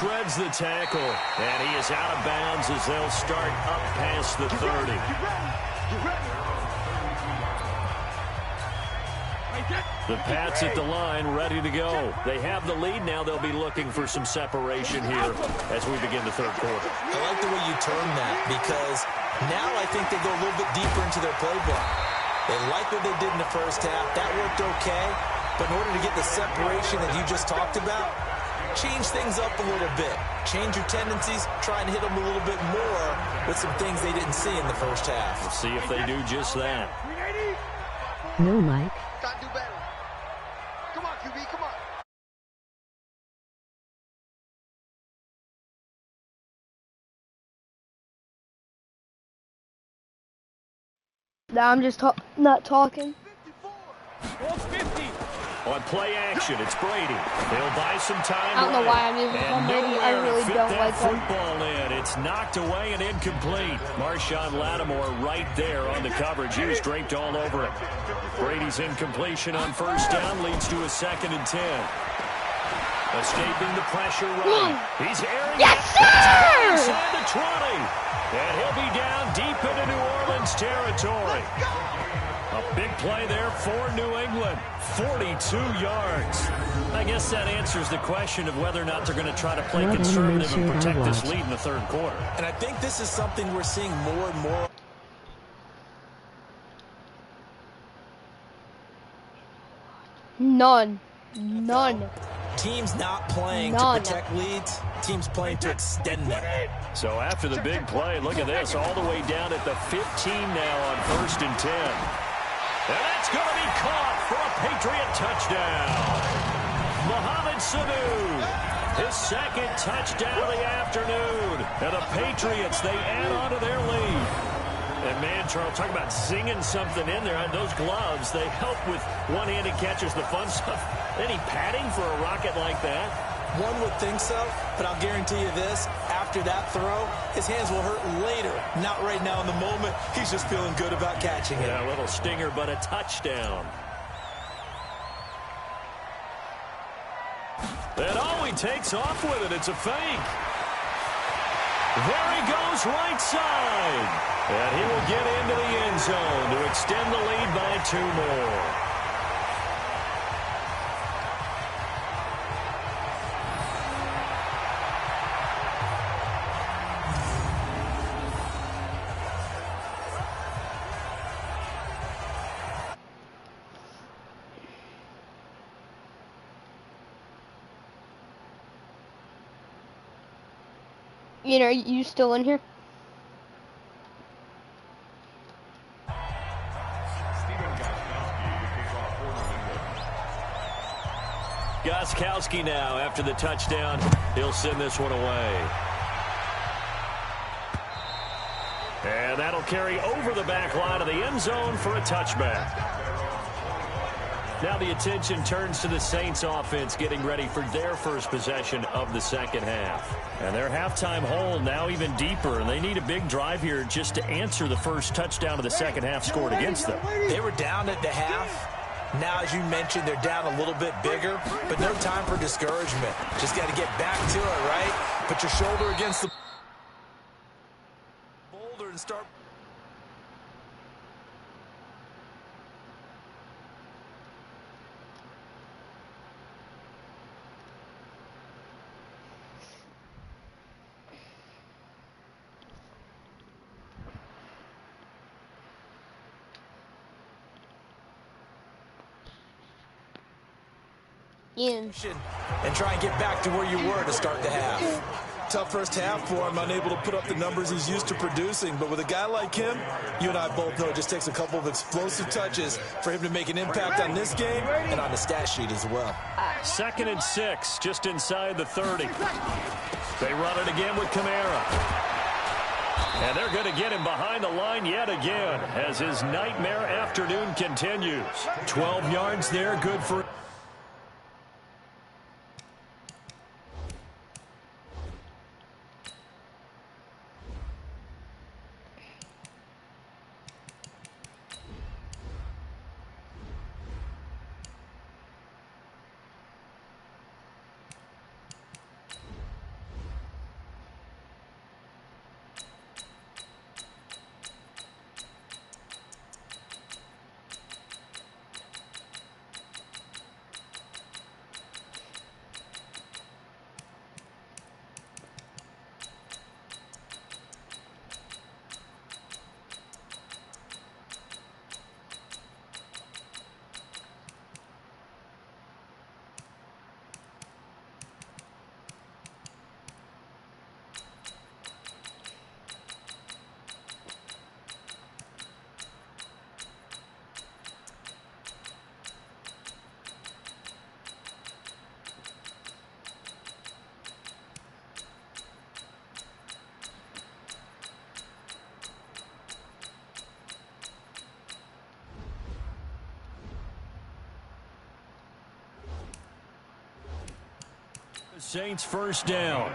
shreds the tackle, and he is out of bounds as they'll start up past the 30. The Pats at the line, ready to go. They have the lead now. They'll be looking for some separation here as we begin the third quarter. I like the way you term that, because now I think they go a little bit deeper into their playbook. They like what they did in the first half. That worked okay. But in order to get the separation that you just talked about, change things up a little bit. Change your tendencies. Try and hit them a little bit more with some things they didn't see in the first half. We'll see if they do just that. No, Mike. Got to do better. Come on, QB, come on. I'm just not talking. On play action, it's Brady. They'll buy some time. I don't know why I'm using Tom Brady. I really don't like him. Football in. It's knocked away and incomplete. Marshawn Lattimore right there on the coverage. He was draped all over it. Brady's incompletion on first down leads to a 2nd and 10. Escaping the pressure run. He's airing yes, sir! Inside the 20. And he'll be down deep into New Orleans territory. A big play there for New England. 42 yards. I guess that answers the question of whether or not they're going to try to play conservative and protect this lead in the third quarter. And I think this is something we're seeing more and more. None. Teams not playing to protect leads. Teams playing to extend them. So after the big play, look at this. All the way down at the 15 now on 1st and 10. And that's going to be caught for a Patriot touchdown. Mohamed Sanu, his 2nd touchdown of the afternoon. And the Patriots, they add on to their lead. And man, Charles, talk about zinging something in there. Those gloves, they help with one-handed catches, the fun stuff. Any padding for a rocket like that? One would think so, but I'll guarantee you this. After that throw, his hands will hurt later. Not right now in the moment. He's just feeling good about catching it. Yeah, a little stinger, but a touchdown. And he takes off with it. It's a fake. There he goes right side. And he will get into the end zone to extend the lead by 2 more. You know, you still in here? Gostkowski now after the touchdown. He'll send this one away. And that'll carry over the back line of the end zone for a touchback. Now the attention turns to the Saints offense getting ready for their first possession of the second half. And their halftime hole now even deeper, and they need a big drive here just to answer the first touchdown of the second half scored against them. They were down at the half. Now, as you mentioned, they're down a little bit bigger, but no time for discouragement. Just got to get back to it, right? Put your shoulder against the boulder and start. In. And try and get back to where you were to start the half. Tough first half for him, unable to put up the numbers he's used to producing. But with a guy like him, you and I both know it just takes a couple of explosive touches for him to make an impact on this game and on the stat sheet as well. 2nd and 6, just inside the 30. They run it again with Kamara. And they're going to get him behind the line yet again as his nightmare afternoon continues. 12 yards there, good for... Saints first down.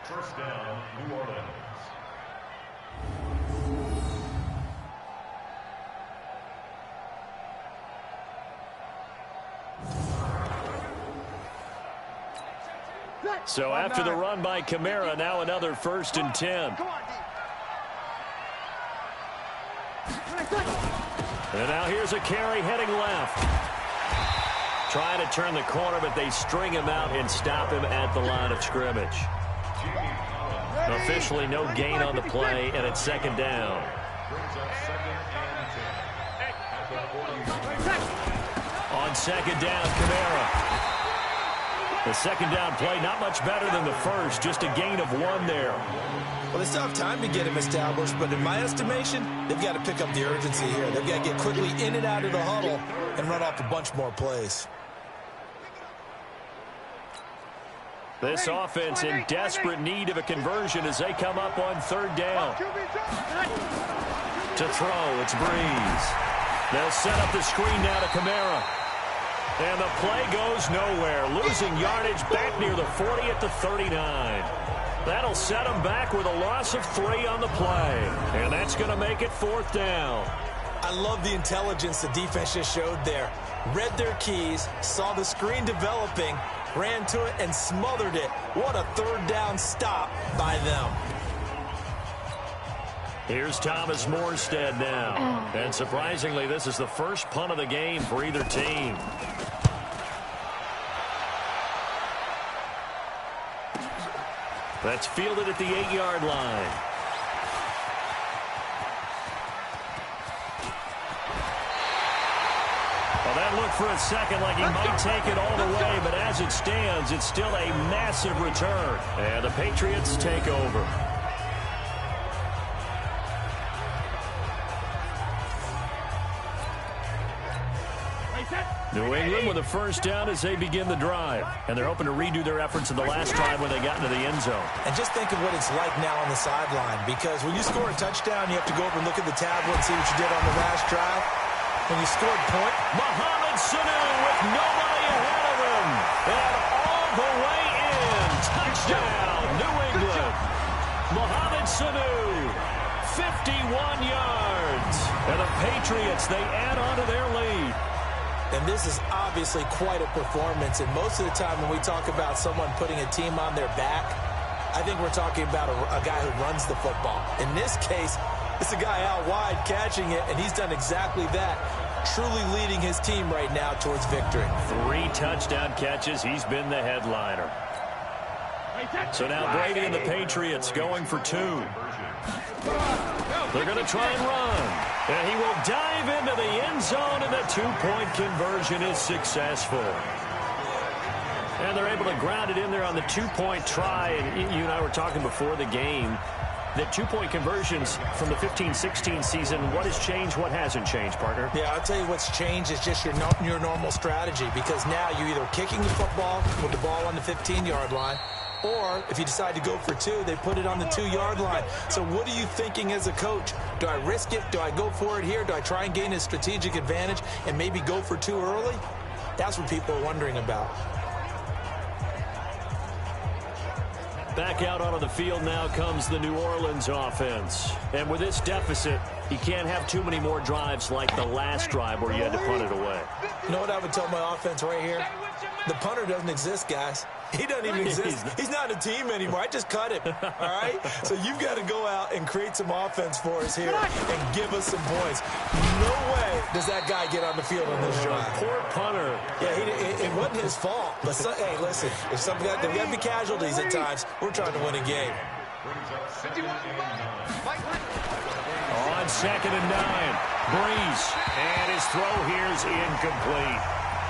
First down, New Orleans. So after the run by Kamara, now another 1st and 10. And now here's a carry heading left. Trying to turn the corner, but they string him out and stop him at the line of scrimmage. Officially no gain on the play, and it's 2nd down. On 2nd down, Kamara. The 2nd down play, not much better than the first, just a gain of 1 there. Well, they still have time to get him established, but in my estimation, they've got to pick up the urgency here. They've got to get quickly in and out of the huddle and run off a bunch more plays. This offense in desperate need of a conversion as they come up on 3rd down. To throw, it's Breeze. They'll set up the screen now to Kamara. And the play goes nowhere, losing yardage back near the 40 at the 39. That'll set them back with a loss of 3 on the play. And that's going to make it 4th down. I love the intelligence the defense just showed there. Read their keys, saw the screen developing, ran to it, and smothered it. What a 3rd down stop by them. Here's Thomas Morstead now. And surprisingly, this is the first punt of the game for either team. That's fielded at the 8-yard line. Well, that looked for a second like he might take it all the way, but as it stands, it's still a massive return. And the Patriots take over. New England with a 1st down as they begin the drive. And they're hoping to redo their efforts in the last drive when they got into the end zone. And just think of what it's like now on the sideline, because when you score a touchdown, you have to go over and look at the tablet and see what you did on the last drive. When you scored point, Mohamed Sanu with nobody ahead of him. And all the way in. Touchdown, New England. Mohamed Sanu, 51 yards. And the Patriots, they add on to their lead. And this is obviously quite a performance. And most of the time when we talk about someone putting a team on their back, I think we're talking about a guy who runs the football. In this case, it's a guy out wide catching it, and he's done exactly that, truly leading his team right now towards victory. 3 touchdown catches. He's been the headliner. So now Brady and the Patriots going for 2. They're going to try and run. And he will dive into the end zone, and the 2-point conversion is successful. And they're able to ground it in there on the 2-point try. And you and I were talking before the game that 2-point conversions from the 15-16 season, what has changed, what hasn't changed, partner? Yeah, I'll tell you what's changed is just your normal strategy, because now you're either kicking the football with the ball on the 15-yard line, or if you decide to go for 2, they put it on the 2-yard line. So what are you thinking as a coach? Do I risk it? Do I go for it here? Do I try and gain a strategic advantage and maybe go for 2 early? That's what people are wondering about. Back out onto the field now comes the New Orleans offense. And with this deficit, you can't have too many more drives like the last drive where you had to punt it away. You know what I would tell my offense right here? The punter doesn't exist, guys. He doesn't even exist. He's not a team anymore. I just cut him, all right? So you've got to go out and create some offense for us here and give us some points. No way does that guy get on the field on this drive. Poor punter. Yeah, it wasn't his fault. But, hey, listen, if some guy, there got to be casualties at times. We're trying to win a game. On 2nd and 9, Breeze. And his throw here is incomplete.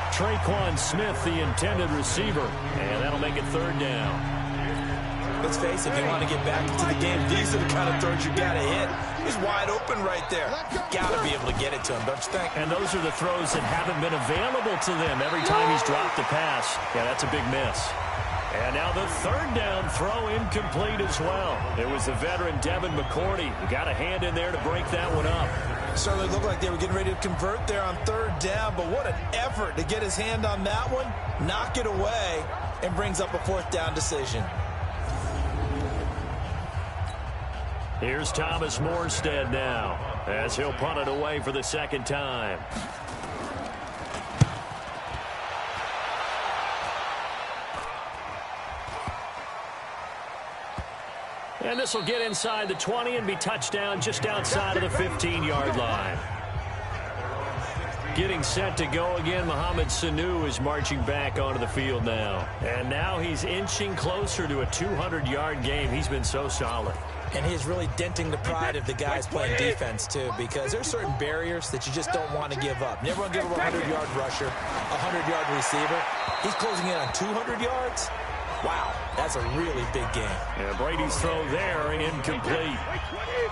Traquan Smith, the intended receiver. And that'll make it 3rd down. Let's face it, if you want to get back into the game, these are the kind of throws you got to hit. He's wide open right there. Got to be able to get it to him, don't you think? And those are the throws that haven't been available to them every time he's dropped a pass. Yeah, that's a big miss. And now the 3rd down throw incomplete as well. It was the veteran Devin McCourty who got a hand in there to break that one up. Certainly looked like they were getting ready to convert there on 3rd down, but what an effort to get his hand on that one, knock it away, and brings up a 4th down decision. Here's Thomas Morstead now, as he'll punt it away for the 2nd time. And this will get inside the 20 and be touchdown just outside of the 15-yard line. Getting set to go again, Mohamed Sanu is marching back onto the field now. And now he's inching closer to a 200-yard game. He's been so solid. And he's really denting the pride of the guys playing defense, too, because there's certain barriers that you just don't want to give up. Never want to give up a 100-yard rusher, a 100-yard receiver. He's closing in on 200 yards. Wow, that's a really big game. Yeah, Brady's throw there, incomplete.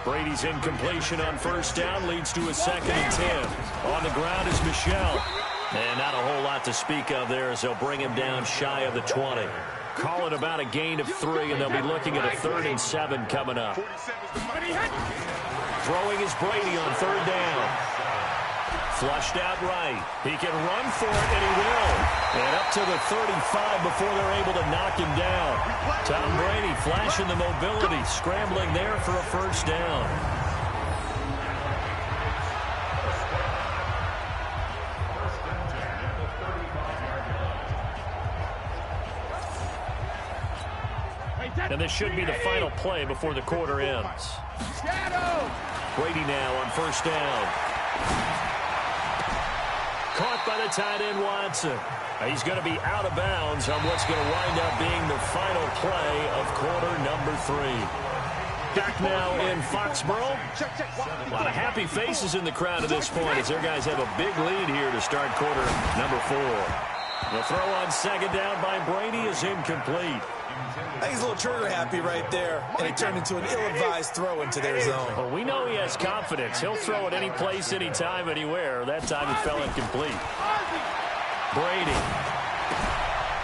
Brady's incompletion on 1st down leads to a 2nd and 10. On the ground is Michel. And not a whole lot to speak of there as they'll bring him down shy of the 20. Call it about a gain of 3, and they'll be looking at a 3rd and 7 coming up. Throwing is Brady on 3rd down. Flushed out right. He can run for it, and he will. And up to the 35 before they're able to knock him down. Tom Brady flashing the mobility, scrambling there for a 1st down. And this should be the final play before the quarter ends. Brady now on 1st down. Caught by the tight end, Watson. He's going to be out of bounds on what's going to wind up being the final play of quarter number 3. Back now in Foxborough. A lot of happy faces in the crowd at this point as their guys have a big lead here to start quarter number 4. The throw on 2nd down by Brady is incomplete. I think he's a little trigger happy right there, and it turned into an ill-advised throw into their zone. Well, we know he has confidence. He'll throw it any place, anytime, anywhere. That time it fell incomplete. Brady.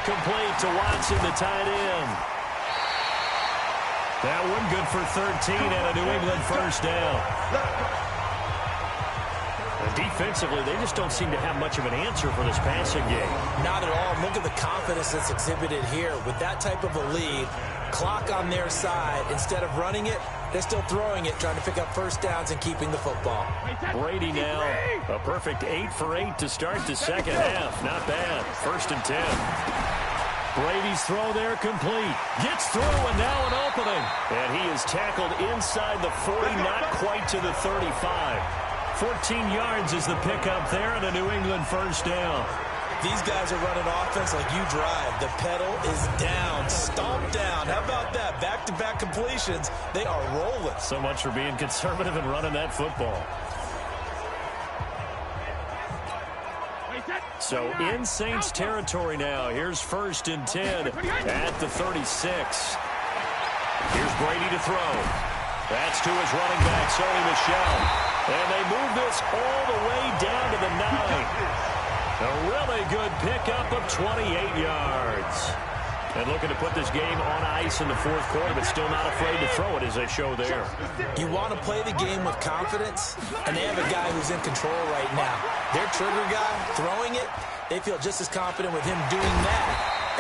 Complete to Watson, the tight end. That one good for 13 and a New England 1st down. Defensively, they just don't seem to have much of an answer for this passing game. Not at all. Look at the confidence that's exhibited here. With that type of a lead, clock on their side, instead of running it, they're still throwing it, trying to pick up 1st downs and keeping the football. Brady now, a perfect 8 for 8 to start the 2nd half. Not bad. 1st and 10. Brady's throw there complete. Gets through and now an opening. And he is tackled inside the 40, not quite to the 35. 14 yards is the pickup there and a New England 1st down. These guys are running offense like you drive. The pedal is down, stomped down. How about that? Back-to-back completions. They are rolling. So much for being conservative and running that football. So in Saints territory now. Here's 1st and 10 at the 36. Here's Brady to throw. That's to his running back, Sony Michel. And they move this all the way down to the 9. A really good pickup of 28 yards. And looking to put this game on ice in the 4th quarter, but still not afraid to throw it as they show there. You want to play the game with confidence, and they have a guy who's in control right now. Their trigger guy, throwing it, they feel just as confident with him doing that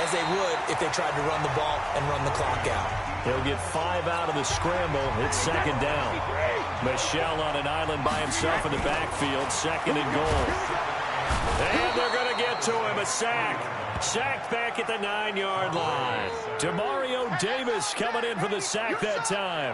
as they would if they tried to run the ball and run the clock out. He'll get 5 out of the scramble. It's 2nd down. Michel on an island by himself in the backfield. 2nd and goal. And they're going to get to him. A sack. Sacked back at the 9-yard line. Demario Davis coming in for the sack that time.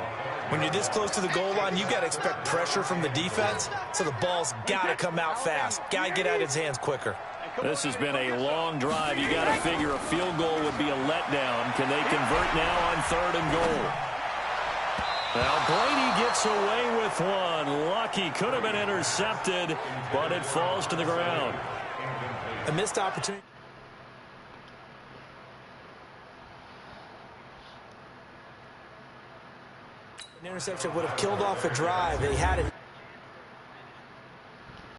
When you're this close to the goal line, you've got to expect pressure from the defense, so the ball's got to come out fast. Got to get out of his hands quicker. This has been a long drive. You got to figure a field goal would be a letdown. Can they convert now on 3rd and goal? Well, Brady gets away with one. Lucky, could have been intercepted, but it falls to the ground. A missed opportunity. An interception would have killed off a drive. They had it